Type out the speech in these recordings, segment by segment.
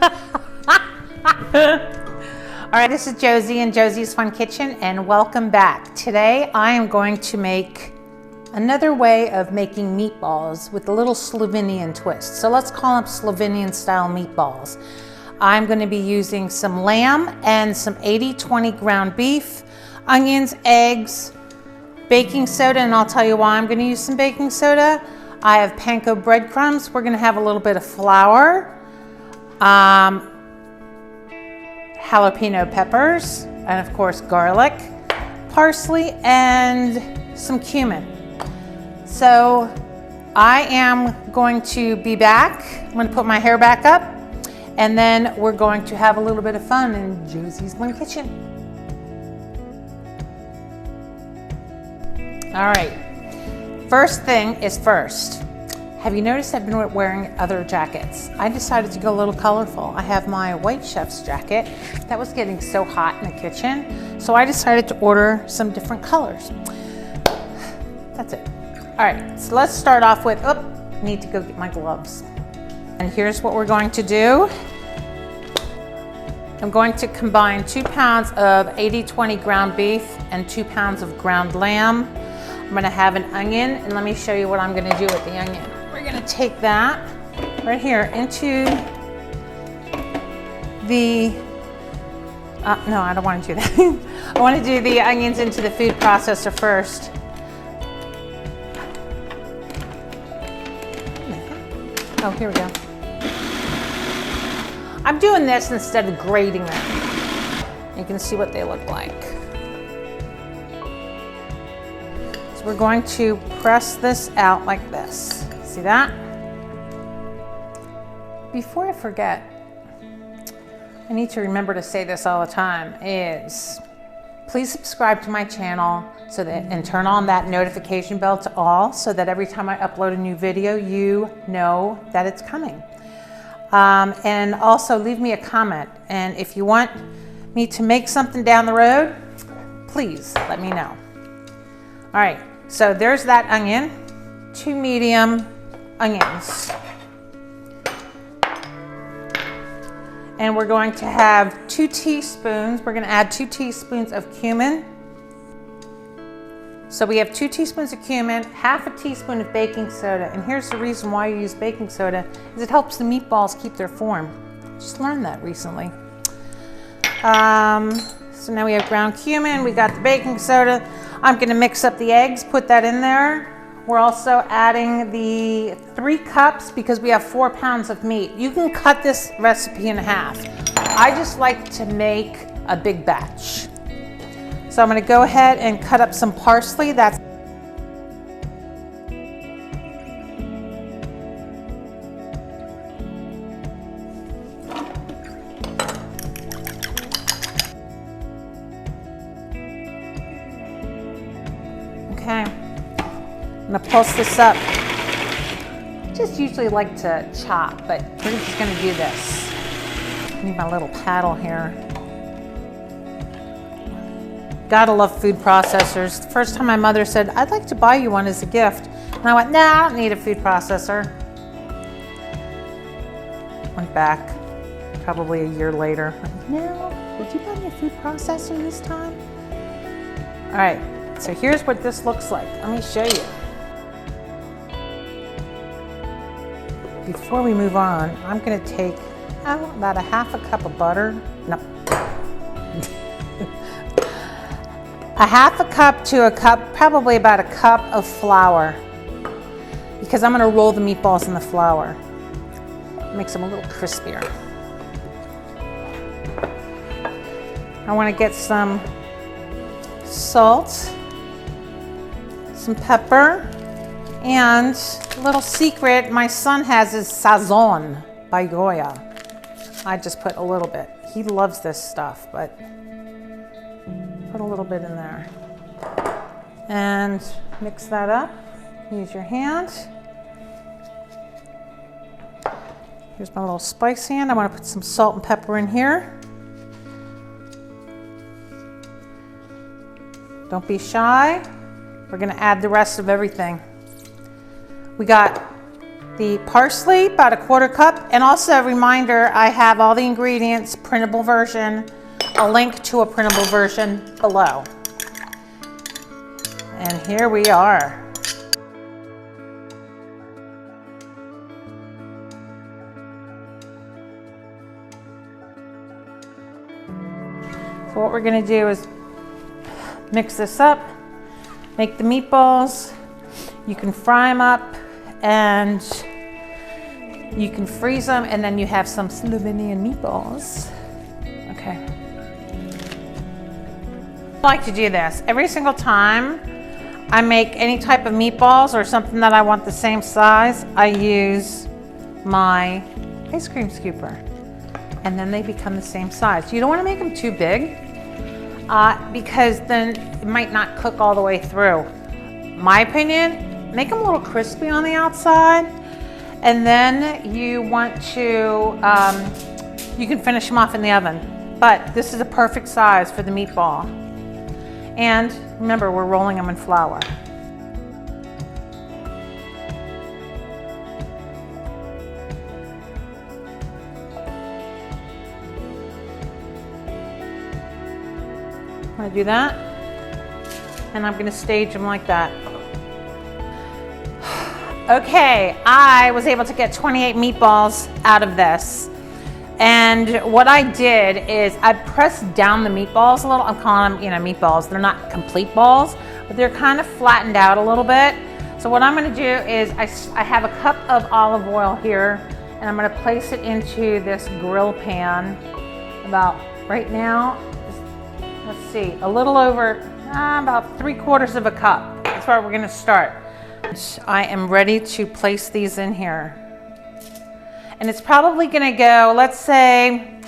All right, this is Josie and Josie's Fun Kitchen, and welcome back. Today I am going to make another way of making meatballs with a little Slovenian twist. So let's call them Slovenian style meatballs. I'm going to be using some lamb and some 80/20 ground beef, onions, eggs, baking soda, and I'll tell you why I'm going to use some baking soda. I have Panko breadcrumbs. We're going to have a little bit of flour, jalapeno peppers, and of course garlic, parsley, and some cumin. So I am going to be back. I'm going to put my hair back up, and then we're going to have a little bit of fun in Josie's Fun Kitchen. All right, first thing is first. Have you noticed I've been wearing other jackets? I decided to go a little colorful. I have my white chef's jacket that was getting so hot in the kitchen, so I decided to order some different colors. That's it. All right, so let's start off with, need to go get my gloves. And here's what we're going to do. I'm going to combine 2 pounds of 80/20 ground beef and 2 pounds of ground lamb. I'm gonna have an onion, and let me show you what I'm gonna do with the onion. We're gonna take that right here into the, no, I don't wanna do that. I wanna do the onions into the food processor first. Oh, here we go. I'm doing this instead of grating them. You can see what they look like. So we're going to press this out like this. See that? Before I forget, I need to remember to say this all the time, is please subscribe to my channel and turn on that notification bell to all so that every time I upload a new video, you know that it's coming. And also leave me a comment. And if you want me to make something down the road, please let me know. All right, so there's that onion, 2 medium onions. And we're going to have 2 teaspoons. We're going to add 2 teaspoons of cumin. So we have 2 teaspoons of cumin, half a teaspoon of baking soda. And here's the reason why you use baking soda, is it helps the meatballs keep their form. Just learned that recently. So now we have ground cumin, we got the baking soda. I'm gonna mix up the eggs, put that in there. We're also adding the 3 cups because we have 4 pounds of meat. You can cut this recipe in half. I just like to make a big batch. So I'm gonna go ahead and cut up some parsley. That's okay. I'm gonna pulse this up. I just usually like to chop, but we're just gonna do this. I need my little paddle here. Gotta love food processors. The first time my mother said, I'd like to buy you one as a gift. And I went, no, I don't need a food processor. Went back probably a year later. No, did you buy me a food processor this time? All right, so here's what this looks like. Let me show you. Before we move on, I'm gonna take about a half a cup of butter. No. A half a cup to a cup, probably about a cup of flour, because I'm gonna roll the meatballs in the flour. Makes them a little crispier. I wanna get some salt, some pepper, and a little secret my son has is sazon by Goya. I just put a little bit. He loves this stuff, but put a little bit in there. And mix that up. Use your hand. Here's my little spice hand. I want to put some salt and pepper in here. Don't be shy. We're going to add the rest of everything. We got the parsley, about a 1/4 cup. And also a reminder, I have all the ingredients, printable version, a link to a printable version below. And here we are. So what we're gonna do is mix this up, make the meatballs. You can fry them up and you can freeze them, and then you have some Slovenian meatballs. Okay. I like to do this every single time I make any type of meatballs or something that I want the same size. I use my ice cream scooper, and then they become the same size. You don't want to make them too big because then it might not cook all the way through. My opinion, make them a little crispy on the outside, and then you want to, you can finish them off in the oven. But this is a perfect size for the meatball. And remember, we're rolling them in flour. I'm gonna do that, and I'm gonna stage them like that. Okay, I was able to get 28 meatballs out of this. And what I did is I pressed down the meatballs a little. I'm calling them, meatballs. They're not complete balls, but they're kind of flattened out a little bit. So what I'm gonna do is I have a cup of olive oil here, and I'm gonna place it into this grill pan about right now. Let's see, a little over, about 3/4 of a cup. That's where we're gonna start. I am ready to place these in here. And it's probably gonna go, let's say,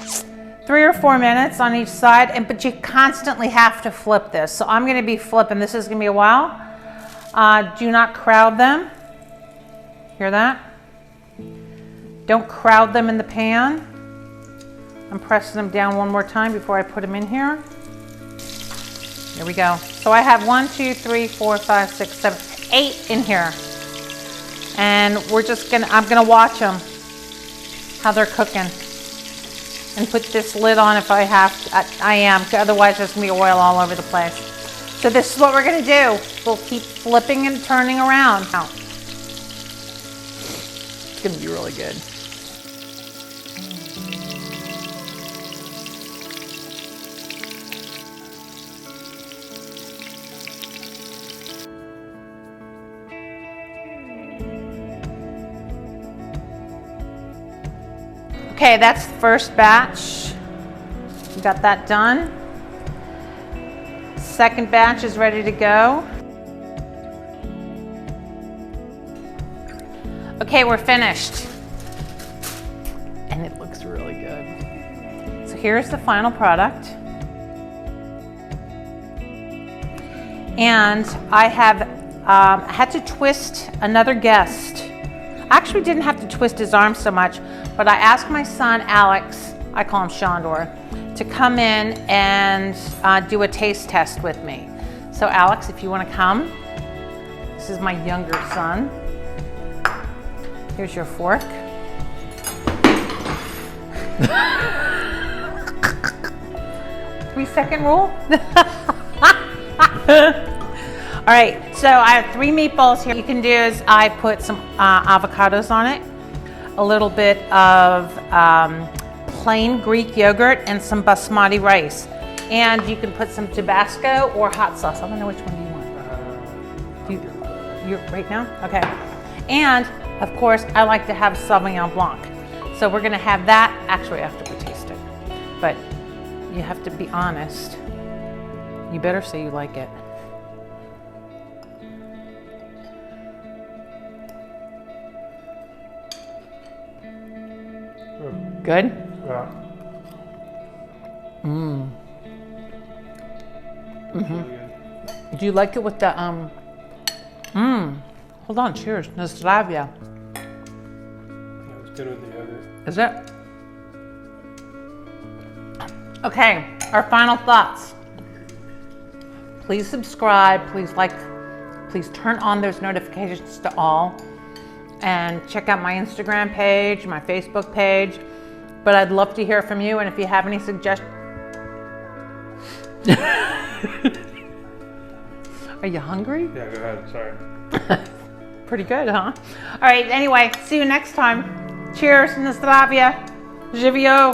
3 or 4 minutes on each side, but you constantly have to flip this. So I'm gonna be flipping, this is gonna be a while. Do not crowd them. Hear that? Don't crowd them in the pan. I'm pressing them down one more time before I put them in here. Here we go. So I have 1, 2, 3, 4, 5, 6, 7, 8 in here. And I'm gonna watch them, how they're cooking. And put this lid on if I have to. I am, otherwise there's gonna be oil all over the place. So this is what we're gonna do. We'll keep flipping and turning around. Now, it's gonna be really good. Okay, that's the first batch. We got that done. Second batch is ready to go. Okay, we're finished. And it looks really good. So here's the final product. And I have had to twist another guest. Actually didn't have to twist his arm so much, but I asked my son, Alex, I call him Shondor, to come in and do a taste test with me. So Alex, if you want to come, this is my younger son. Here's your fork. 3-second rule. All right, so I have 3 meatballs here. What you can do is I put some avocados on it, a little bit of plain Greek yogurt, and some basmati rice. And you can put some Tabasco or hot sauce. I don't know which one you want. You right now? Okay. And of course, I like to have Sauvignon Blanc. So we're gonna have that actually after we taste it. But you have to be honest. You better say you like it. Good? Yeah. Do you like it with the, hold on, cheers, Nostravia. Yeah, it's good with the yogurt. Is it? Okay, our final thoughts. Please subscribe, please like, please turn on those notifications to all and check out my Instagram page, my Facebook page. But I'd love to hear from you, and if you have any suggestions. Are you hungry? Yeah, go ahead. Sorry. Pretty good, huh? All right, anyway, see you next time. Cheers, na zdravia, živio.